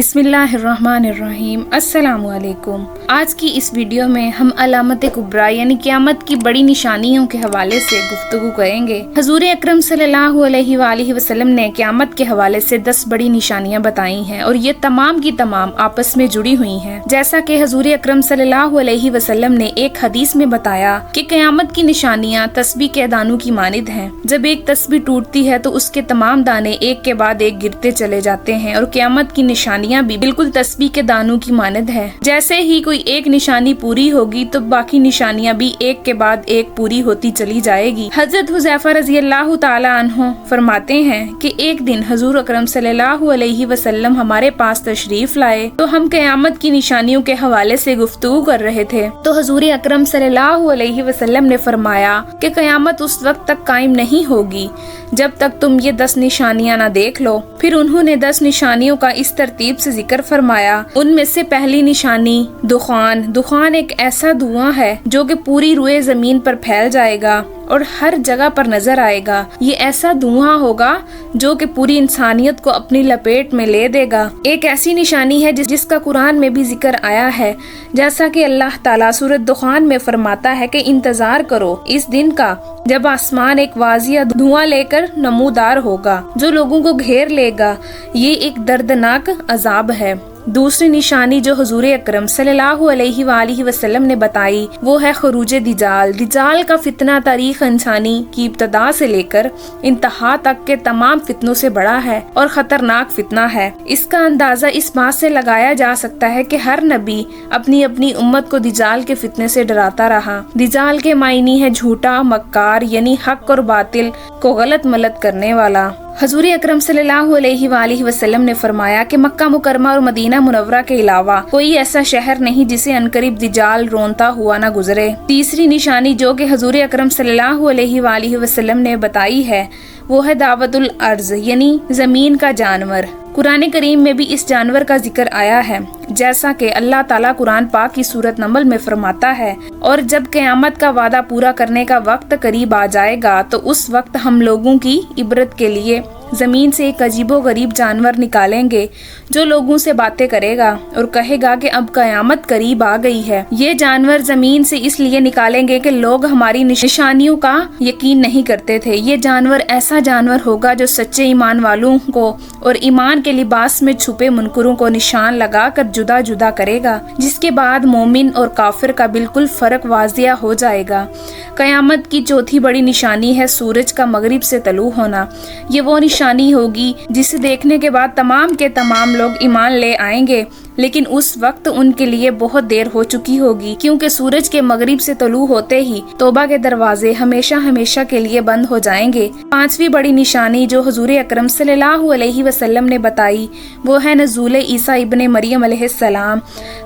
بسم اللہ الرحمن الرحیم۔ السلام علیکم۔ آج کی اس ویڈیو میں ہم علامت کبریٰ یعنی قیامت کی بڑی نشانیوں کے حوالے سے گفتگو کریں گے۔ حضور اکرم صلی اللہ علیہ وآلہ وسلم نے قیامت کے حوالے سے 10 بڑی نشانیاں بتائی ہیں اور یہ تمام کی تمام آپس میں جڑی ہوئی ہیں۔ جیسا کہ حضور اکرم صلی اللہ علیہ وسلم نے ایک حدیث میں بتایا کہ قیامت کی نشانیاں تسبیح کے دانوں کی مانند ہیں۔ جب ایک تسبیح ٹوٹتی ہے تو اس کے تمام دانے ایک کے بعد ایک گرتے چلے جاتے ہیں اور قیامت کی نشانیاں بھی بالکل تسبیح کے دانوں کی مانند ہے۔ جیسے ہی کوئی ایک نشانی پوری ہوگی تو باقی نشانیاں بھی ایک کے بعد ایک پوری ہوتی چلی جائے گی۔ حضرت حذیفہ رضی اللہ تعالی عنہ فرماتے ہیں کہ ایک دن حضور اکرم صلی اللہ علیہ وسلم ہمارے پاس تشریف لائے تو ہم قیامت کی نشانیوں کے حوالے سے گفتگو کر رہے تھے تو حضور اکرم صلی اللہ علیہ وسلم نے فرمایا کہ قیامت اس وقت تک قائم نہیں ہوگی جب تک تم یہ 10 نشانیاں نہ دیکھ لو۔ پھر انہوں نے 10 نشانیوں کا اس ترتیب سے ذکر فرمایا۔ ان میں سے پہلی نشانی دخان ایک ایسا دھواں ہے جو کہ پوری روئے زمین پر پھیل جائے گا اور ہر جگہ پر نظر آئے گا۔ یہ ایسا دھواں ہوگا جو کہ پوری انسانیت کو اپنی لپیٹ میں لے دے گا۔ ایک ایسی نشانی ہے جس کا قرآن میں بھی ذکر آیا ہے، جیسا کہ اللہ تعالیٰ سورۃ دخان میں فرماتا ہے کہ انتظار کرو اس دن کا جب آسمان ایک واضح دھواں لے کر نمودار ہوگا جو لوگوں کو گھیر لے گا۔ یہ ایک دردناک عذاب ہے۔ دوسری نشانی جو حضور اکرم صلی اللہ علیہ وآلہ وسلم نے بتائی وہ ہے خروج دجال۔ دجال کا فتنہ تاریخ انسانی کی ابتدا سے لے کر انتہا تک کے تمام فتنوں سے بڑا ہے اور خطرناک فتنہ ہے۔ اس کا اندازہ اس بات سے لگایا جا سکتا ہے کہ ہر نبی اپنی اپنی امت کو دجال کے فتنے سے ڈراتا رہا۔ دجال کے معنی ہے جھوٹا، مکار، یعنی حق اور باطل کو غلط ملت کرنے والا۔ حضور اکرم صلی اللہ علیہ وآلہ وسلم نے فرمایا کہ مکہ مکرمہ اور مدینہ منورہ کے علاوہ کوئی ایسا شہر نہیں جسے عنقریب دجال رونتا ہوا نہ گزرے۔ تیسری نشانی جو کہ حضور اکرم صلی اللہ علیہ وآلہ وسلم نے بتائی ہے وہ ہے دعوت الارض یعنی زمین کا جانور۔ قرآن کریم میں بھی اس جانور کا ذکر آیا ہے، جیسا کہ اللہ تعالیٰ قرآن پاک کی سورۃ نمل میں فرماتا ہے، اور جب قیامت کا وعدہ پورا کرنے کا وقت قریب آ جائے گا تو اس وقت ہم لوگوں کی عبرت کے لیے زمین سے ایک عجیب و غریب جانور نکالیں گے جو لوگوں سے باتیں کرے گا اور کہے گا کہ اب قیامت قریب آ گئی ہے۔ یہ جانور زمین سے اس لیے نکالیں گے کہ لوگ ہماری نشانیوں کا یقین نہیں کرتے تھے۔ یہ جانور ایسا جانور ہوگا جو سچے ایمان والوں کو اور ایمان کے لباس میں چھپے منکروں کو نشان لگا کر جدا جدا کرے گا، جس کے بعد مومن اور کافر کا بالکل فرق واضح ہو جائے گا۔ قیامت کی چوتھی بڑی نشانی ہے سورج کا مغرب سے طلوع ہونا۔ یہ وہ نشانی ہوگی جسے دیکھنے کے بعد تمام کے تمام لوگ ایمان لے آئیں گے، لیکن اس وقت ان کے لیے بہت دیر ہو چکی ہوگی، کیونکہ سورج کے مغرب سے طلوع ہوتے ہی توبہ کے دروازے ہمیشہ ہمیشہ کے لیے بند ہو جائیں گے۔ پانچویں بڑی نشانی جو حضور اکرم صلی اللہ علیہ وسلم نے بتائی وہ ہے نزول عیسیٰ ابن مریم علیہ السلام۔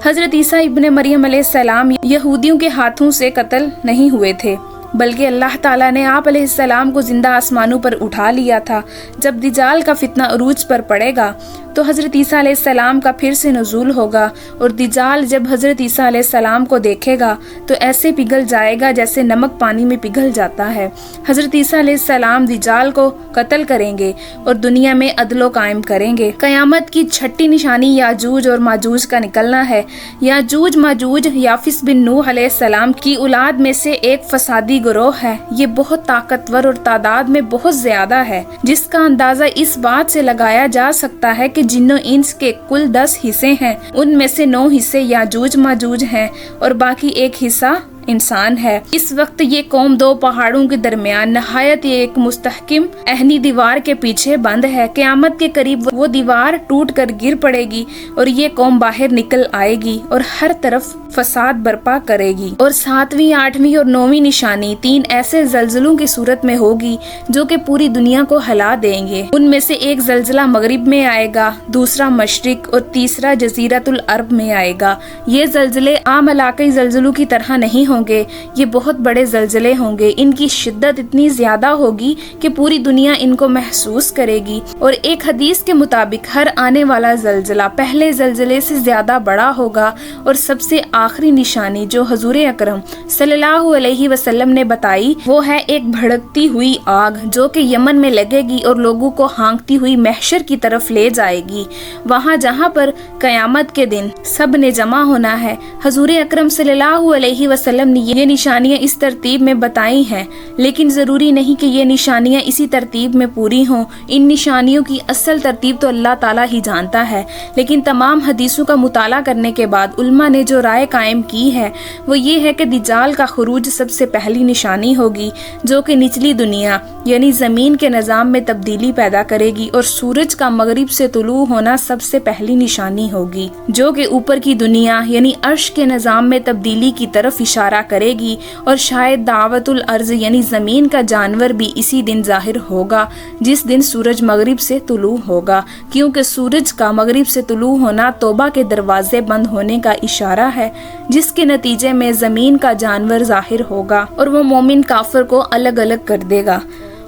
حضرت عیسیٰ ابن مریم علیہ السلام یہودیوں کے ہاتھوں سے قتل نہیں ہوئے تھے، بلکہ اللہ تعالیٰ نے آپ علیہ السلام کو زندہ آسمانوں پر اٹھا لیا تھا۔ جب دجال کا فتنہ عروج پر پڑے گا تو حضرت عیسیٰ علیہ السلام کا پھر سے نزول ہوگا، اور دجال جب حضرت عیسیٰ علیہ السلام کو دیکھے گا تو ایسے پگھل جائے گا جیسے نمک پانی میں پگھل جاتا ہے۔ حضرت عیسیٰ علیہ السلام دجال کو قتل کریں گے اور دنیا میں عدل و قائم کریں گے۔ قیامت کی چھٹی نشانی یاجوج اور ماجوج کا نکلنا ہے۔ یاجوج ماجوج یافس بن نوح علیہ السلام کی اولاد میں سے ایک فسادی گروہ ہے۔ یہ بہت طاقتور اور تعداد میں بہت زیادہ ہے، جس کا اندازہ اس بات سے لگایا جا سکتا ہے کہ جن و انس کے کل 10 حصے ہیں، ان میں سے 9 حصے یاجوج ماجوج ہیں اور باقی ایک حصہ انسان ہے۔ اس وقت یہ قوم 2 پہاڑوں کے درمیان نہایت ایک مستحکم ایندھی دیوار کے پیچھے بند ہے۔ قیامت کے قریب وہ دیوار ٹوٹ کر گر پڑے گی اور یہ قوم باہر نکل آئے گی اور ہر طرف فساد برپا کرے گی۔ اور 7ویں، 8ویں اور 9ویں نشانی 3 ایسے زلزلوں کی صورت میں ہوگی جو کہ پوری دنیا کو ہلا دیں گے۔ ان میں سے ایک زلزلہ مغرب میں آئے گا، دوسرا مشرق اور تیسرا جزیرۃ العرب میں آئے گا۔ یہ زلزلے عام علاقائی زلزلوں کی طرح نہیں ہوں گے یہ بہت بڑے زلزلے ہوں گے، ان کی شدت اتنی زیادہ ہوگی کہ پوری دنیا ان کو محسوس کرے گی، اور ایک حدیث کے مطابق ہر آنے والا زلزلہ پہلے زلزلے سے زیادہ بڑا ہوگا، اور سب سے آخری نشانی جو حضور اکرم صلی اللہ علیہ وسلم نے بتائی وہ ہے ایک بھڑکتی ہوئی آگ جو کہ یمن میں لگے گی اور لوگوں کو ہانکتی ہوئی محشر کی طرف لے جائے گی، وہاں جہاں پر قیامت کے دن سب نے جمع ہونا ہے۔ حضور اکرم صلی اللہ علیہ وسلم نے یہ نشانیاں اس ترتیب میں بتائی ہیں، لیکن ضروری نہیں کہ یہ نشانیاں اسی ترتیب میں پوری ہوں، ان نشانیوں کی اصل ترتیب تو اللہ تعالیٰ ہی جانتا ہے، لیکن تمام حدیثوں کا مطالعہ کرنے کے بعد علماء نے جو رائے قائم کی ہے وہ یہ ہے کہ دجال کا خروج سب سے پہلی نشانی ہوگی جو کہ نچلی دنیا یعنی زمین کے نظام میں تبدیلی پیدا کرے گی، اور سورج کا مغرب سے طلوع ہونا سب سے پہلی نشانی ہوگی جو کہ اوپر کی دنیا یعنی عرش کے نظام میں تبدیلی کی طرف اشارہ کرے گی، اور شاید دعوت الارض یعنی زمین کا جانور بھی اسی دن ظاہر ہوگا جس دن سورج مغرب سے طلوع ہوگا، کیونکہ سورج کا مغرب سے طلوع ہونا توبہ کے دروازے بند ہونے کا اشارہ ہے، جس کے نتیجے میں زمین کا جانور ظاہر ہوگا اور وہ مومن کافر کو الگ الگ کر دے گا،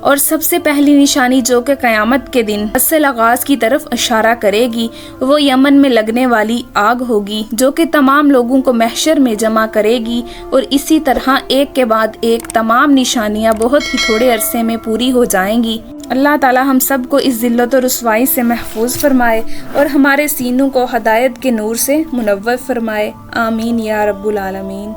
اور سب سے پہلی نشانی جو کہ قیامت کے دن اصل آغاز کی طرف اشارہ کرے گی وہ یمن میں لگنے والی آگ ہوگی جو کہ تمام لوگوں کو محشر میں جمع کرے گی، اور اسی طرح ایک کے بعد ایک تمام نشانیاں بہت ہی تھوڑے عرصے میں پوری ہو جائیں گی۔ اللہ تعالی ہم سب کو اس ذلت و رسوائی سے محفوظ فرمائے اور ہمارے سینوں کو ہدایت کے نور سے منور فرمائے، آمین یا رب العالمین۔